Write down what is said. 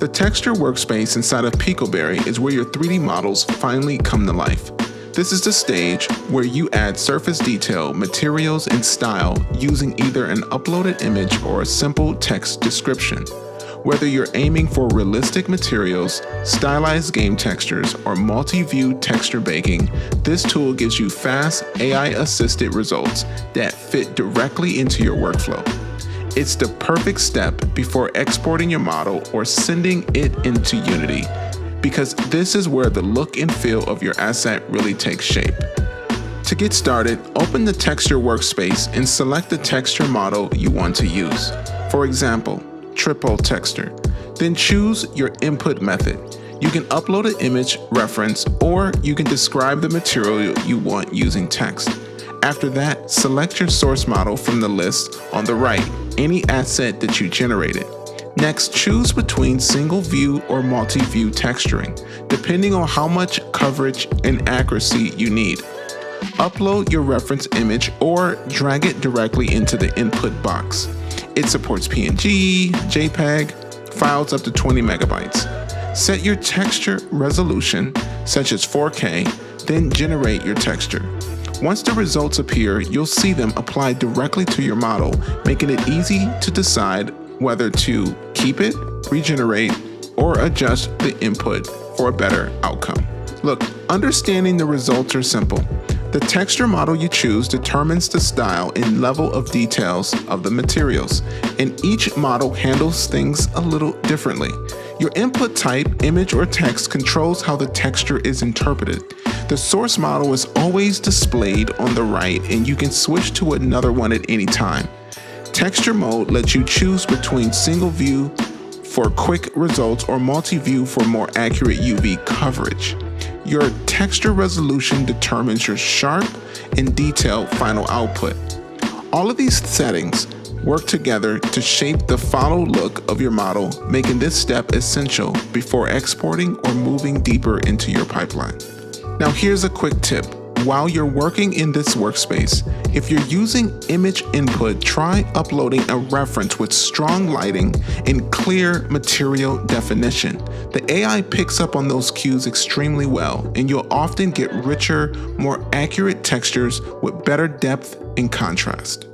The texture workspace inside of PicoBerry is where your 3D models finally come to life. This is the stage where you add surface detail, materials, and style using either an uploaded image or a simple text description. Whether you're aiming for realistic materials, stylized game textures, or multi-view texture baking, this tool gives you fast, AI-assisted results that fit directly into your workflow. It's the perfect step before exporting your model or sending it into Unity, because this is where the look and feel of your asset really takes shape. To get started, open the texture workspace and select the texture model you want to use. For example, triple texture. Then choose your input method. You can upload an image reference, or you can describe the material you want using text. After that, select your source model from the list on the right, any asset that you generated. Next, choose between single view or multi-view texturing, depending on how much coverage and accuracy you need. Upload your reference image or drag it directly into the input box. It supports PNG, JPEG, files up to 20 megabytes. Set your texture resolution, such as 4K, then generate your texture. Once the results appear, you'll see them applied directly to your model, making it easy to decide whether to keep it, regenerate, or adjust the input for a better outcome. Look, understanding the results are simple. The texture model you choose determines the style and level of details of the materials, and each model handles things a little differently. Your input type, image, or text controls how the texture is interpreted. The source model is always displayed on the right, and you can switch to another one at any time. Texture mode lets you choose between single view for quick results or multi-view for more accurate UV coverage. Your texture resolution determines your sharp and detailed final output. All of these settings work together to shape the final look of your model, making this step essential before exporting or moving deeper into your pipeline. Now here's a quick tip. While you're working in this workspace, if you're using image input, try uploading a reference with strong lighting and clear material definition. The AI picks up on those cues extremely well, and you'll often get richer, more accurate textures with better depth and contrast.